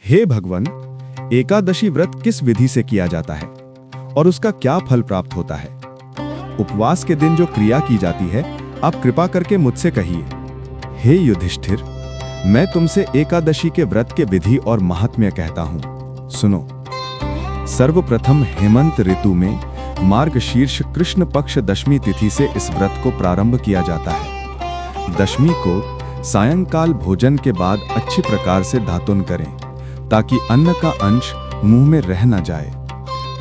हे भगवान, एकादशी व्रत किस विधि से किया जाता है और उसका क्या फल प्राप्त होता है? उपवास के दिन जो क्रिया की जाती है, आप कृपा करके मुझसे कहिए। हे युधिष्ठिर, मैं तुमसे एकादशी के व्रत के विधि और महात्म्य कहता हूं, सुनो। सर्वप्रथम हेमंत ऋतु में मार्गशीर्ष कृष्ण पक्ष दशमी तिथि से इस व्रत को प्रारंभ किया जाता है। दशमी को सायंकाल भोजन के बाद अच्छी प्रकार से दातुन करें ताकि अन्न का अंश मुंह में रह न जाए।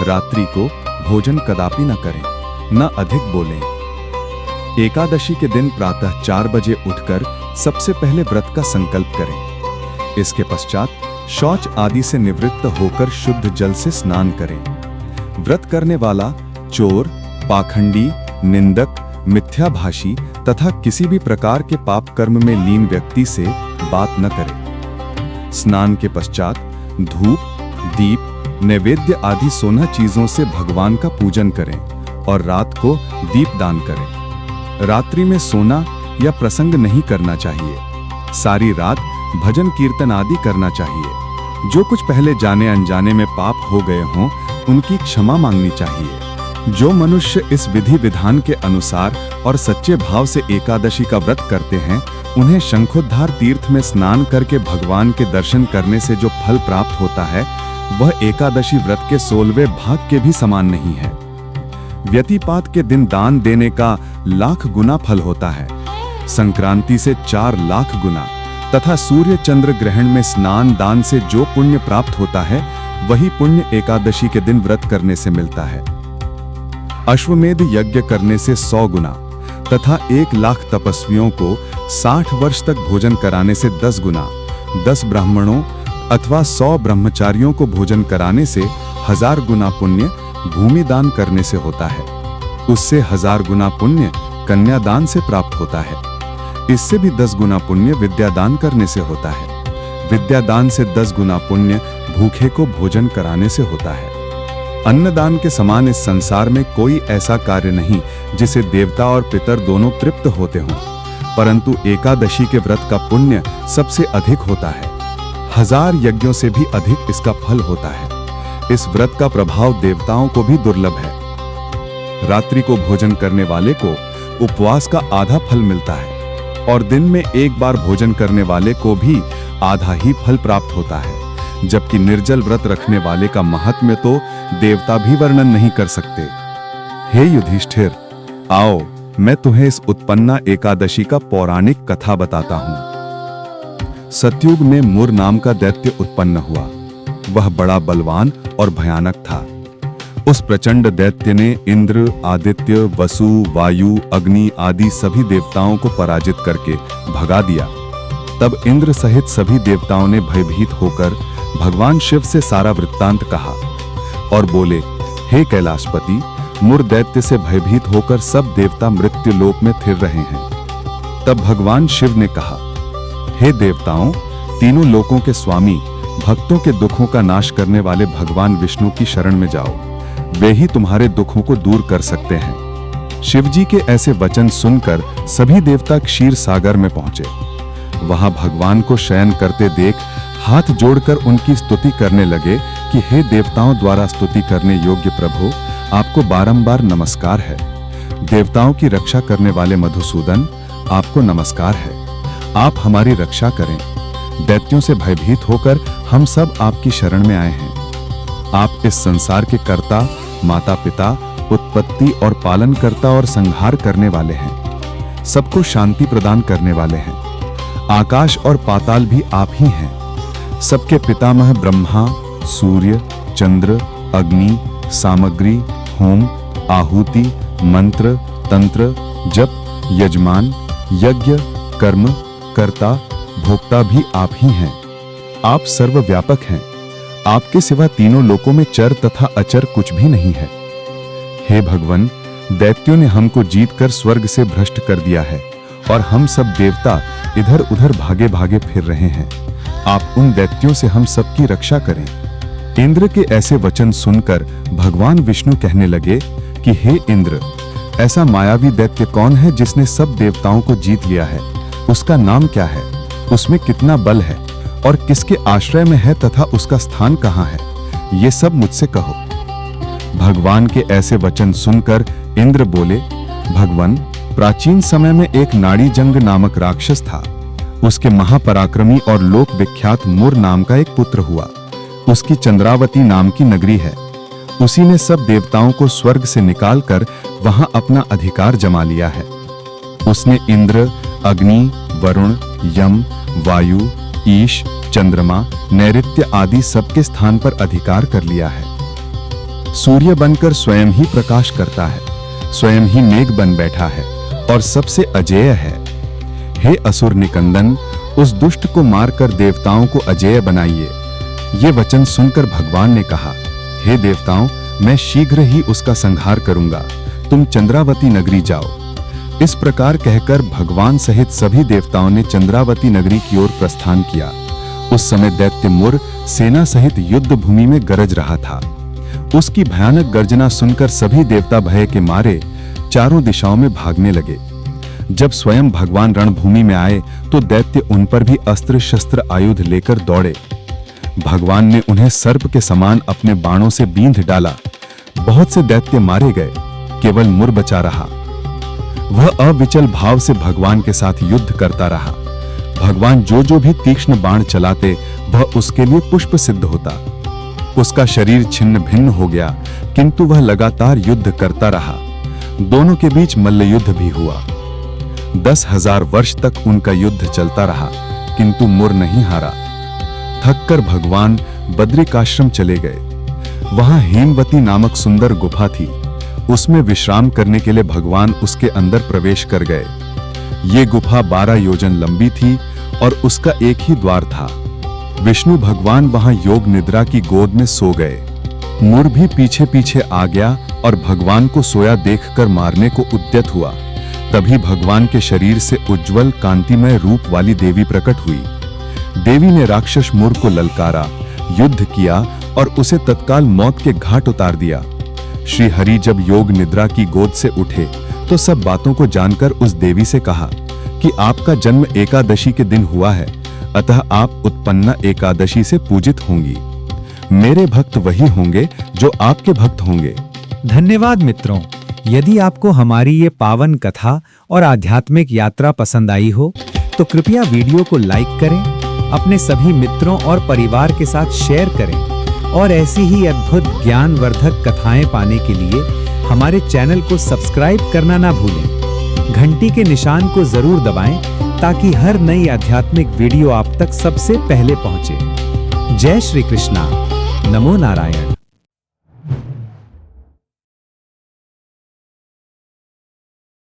रात्रि को भोजन कदापि न करें, न अधिक बोलें। एकादशी के दिन प्रातः 4 बजे उठकर सबसे पहले व्रत का संकल्प करें। इसके पश्चात शौच आदि से निवृत्त होकर शुद्ध जल से स्नान करें। व्रत करने वाला चोर, पाखंडी, निंदक, मिथ्याभाषी तथा किसी भी प्रकार के पाप कर्म में लीन व्यक्ति से बात न करे। स्नान के पश्चात धूप, दीप, नैवेद्य आदि 16 चीजों से भगवान का पूजन करें और रात को दीपदान करें। रात्रि में सोना या प्रसंग नहीं करना चाहिए। सारी रात भजन कीर्तन आदि करना चाहिए। जो कुछ पहले जाने अनजाने में पाप हो गए हों, उनकी क्षमा मांगनी चाहिए। जो मनुष्य इस विधि विधान के अनुसार और सच्चे भाव से एकादशी का व्रत करते हैं, उन्हें शंखोद्धार तीर्थ में स्नान करके भगवान के दर्शन करने से जो फल प्राप्त होता है, वह एकादशी व्रत के 16वें भाग के भी समान नहीं है। व्यतिपात के दिन दान देने का 1,00,000 गुना फल होता है, संक्रांति से 4,00,000 गुना, तथा सूर्य चंद्र ग्रहण में स्नान दान से जो पुण्य प्राप्त होता है, वही पुण्य एकादशी के दिन व्रत करने से मिलता है। अश्वमेध यज्ञ करने से 100 गुना तथा 1,00,000 तपस्वियों को 60 वर्ष तक भोजन कराने से 10 गुना, 10 ब्राह्मणों अथवा 100 ब्रह्मचारियों को भोजन कराने से 1000 गुना पुण्य भूमि दान करने से होता है। उससे 1000 गुना पुण्य कन्यादान से प्राप्त होता है। इससे भी 10 गुना पुण्य विद्यादान करने से होता है। विद्यादान से 10 गुना पुण्य भूखे को भोजन कराने से होता है। अन्नदान के समान इस संसार में कोई ऐसा कार्य नहीं जिसे देवता और पितर दोनों तृप्त होते हों, परंतु एकादशी के व्रत का पुण्य सबसे अधिक होता है। 1000 यज्ञों से भी अधिक इसका फल होता है। इस व्रत का प्रभाव देवताओं को भी दुर्लभ है। रात्रि को भोजन करने वाले को उपवास का आधा फल मिलता है और दिन में एक बार भोजन करने वाले को भी आधा ही फल प्राप्त होता है, जबकि निर्जल व्रत रखने वाले का महात्म्य तो देवता भी वर्णन नहीं कर सकते। हे युधिष्ठिर, आओ मैं तुम्हें इस उत्पन्ना एकादशी का पौराणिक कथा बताता हूं। सतयुग में मुर नाम का दैत्य उत्पन्न हुआ। वह बड़ा बलवान और भयानक था। उस प्रचंड दैत्य ने इंद्र, आदित्य, वसु, वायु, अग्नि आदि सभी देवताओं को पराजित करके भगा दिया। तब इंद्र सहित सभी देवताओं ने भयभीत होकर भगवान शिव से सारा वृत्तांत कहा और बोले, हे कैलाशपति, मुर दैत्य से भयभीत होकर सब देवता मृत्यु लोक में फिर रहे हैं। तब भगवान शिव ने कहा, हे देवताओं, तीनों लोकों के स्वामी, भक्तों के दुखों का नाश करने वाले भगवान विष्णु की शरण में जाओ। वे ही तुम्हारे दुखों को दूर कर सकते हैं। शिवजी के ऐसे वचन सुनकर सभी देवता क्षीर सागर में पहुंचे। वहां भगवान को शयन करते देख हाथ जोड़कर उनकी स्तुति करने लगे कि हे देवताओं द्वारा स्तुति करने योग्य प्रभु, आपको बारंबार नमस्कार है। देवताओं की रक्षा करने वाले मधुसूदन, आपको नमस्कार है। आप हमारी रक्षा करें। दैत्यों से भयभीत होकर हम सब आपकी शरण में आए हैं। आप इस संसार के कर्ता, माता पिता, उत्पत्ति और पालन करता और संहार करने वाले हैं। सबको शांति प्रदान करने वाले हैं। आकाश और पाताल भी आप ही हैं। सबके पितामह ब्रह्मा, सूर्य, चंद्र, अग्नि, सामग्री, होम, आहुति, मंत्र, तंत्र, जप, यजमान, यज्ञ, कर्म, कर्ता, भोक्ता भी आप ही हैं। आप सर्वव्यापक हैं। आपके सिवा तीनों लोकों में चर तथा अचर कुछ भी नहीं है। हे भगवान, दैत्यों ने हमको जीतकर स्वर्ग से भ्रष्ट कर दिया है और हम सब देवता इधर उधर भागे भागे फिर रहे हैं। आप उन दैत्यों से हम सबकी रक्षा करें। इंद्र के ऐसे वचन सुनकर भगवान विष्णु कहने लगे कि हे इंद्र, ऐसा मायावी दैत्य कौन है जिसने सब देवताओं को जीत लिया है? उसका नाम क्या है? उसमें कितना बल है और किसके आश्रय में है तथा उसका स्थान कहाँ है, ये सब मुझसे कहो। भगवान के ऐसे वचन सुनकर इंद्र बोले, भगवान, प्राचीन समय में एक नाड़ीजंग नामक राक्षस था। उसके महापराक्रमी और लोक विख्यात मुर नाम का एक पुत्र हुआ। उसकी चंद्रावती नाम की नगरी है। उसी ने सब देवताओं को स्वर्ग से निकालकर वहां अपना अधिकार जमा लिया है। उसने इंद्र, अग्नि, वरुण, यम, वायु, ईश, चंद्रमा, नैऋत्य आदि सबके स्थान पर अधिकार कर लिया है। सूर्य बनकर स्वयं ही प्रकाश करता है, स्वयं ही मेघ बन बैठा है और सबसे अजेय है। हे असुर निकंदन, उस दुष्ट को मारकर देवताओं को अजेय बनाइए। ये वचन सुनकर भगवान ने कहा, हे देवताओं, मैं शीघ्र ही उसका संहार करूंगा। तुम चंद्रावती नगरी जाओ। इस प्रकार कहकर भगवान सहित सभी देवताओं ने चंद्रावती नगरी की ओर प्रस्थान किया। उस समय दैत्य मुर सेना सहित युद्ध भूमि में गरज रहा था। उसकी भयानक गर्जना सुनकर सभी देवता भय के मारे चारों दिशाओं में भागने लगे। जब स्वयं भगवान रणभूमि में आए तो दैत्य उन पर भी अस्त्र शस्त्र आयुध लेकर दौड़े। भगवान ने उन्हें सर्प के समान अपने बाणों से बींध डाला। बहुत से दैत्य मारे गए, केवल मुर बचा रहा। वह अविचल भाव से भगवान के साथ युद्ध करता रहा। भगवान जो भी तीक्ष्ण बाण चलाते वह उसके लिए पुष्प सिद्ध होता। उसका शरीर छिन्न भिन्न हो गया, किंतु वह लगातार युद्ध करता रहा। दोनों के बीच मल्ल युद्ध भी हुआ। 10,000 वर्ष तक उनका युद्ध चलता रहा, किंतु मुर नहीं हारा। थककर भगवान बद्रिकाश्रम चले गए। वहां हेमवती नामक सुंदर गुफा थी। उसमें विश्राम करने के लिए भगवान उसके अंदर प्रवेश कर गए। ये गुफा 12 योजन लंबी थी और उसका एक ही द्वार था। विष्णु भगवान वहां योग निद्रा की गोद में सो गए। मुर भी पीछे पीछे आ गया और भगवान को सोया देखकर मारने को उद्यत हुआ। तभी भगवान के शरीर से उज्जवल कांतिमय रूप वाली देवी प्रकट हुई। देवी ने राक्षस मुर को ललकारा, युद्ध किया और उसे तत्काल मौत के घाट उतार दिया। श्री हरि जब योग निद्रा की गोद से उठे तो सब बातों को जानकर उस देवी से कहा कि आपका जन्म एकादशी के दिन हुआ है, अतः आप उत्पन्ना एकादशी से पूजित होंगी। मेरे भक्त वही होंगे जो आपके भक्त होंगे। धन्यवाद मित्रों। यदि आपको हमारी ये पावन कथा और आध्यात्मिक यात्रा पसंद आई हो तो कृपया वीडियो को लाइक करें, अपने सभी मित्रों और परिवार के साथ शेयर करें और ऐसी ही अद्भुत ज्ञानवर्धक कथाएं पाने के लिए हमारे चैनल को सब्सक्राइब करना ना भूलें। घंटी के निशान को जरूर दबाएं ताकि हर नई आध्यात्मिक वीडियो आप तक सबसे पहले पहुंचे। जय श्री कृष्णा। नमो नारायण।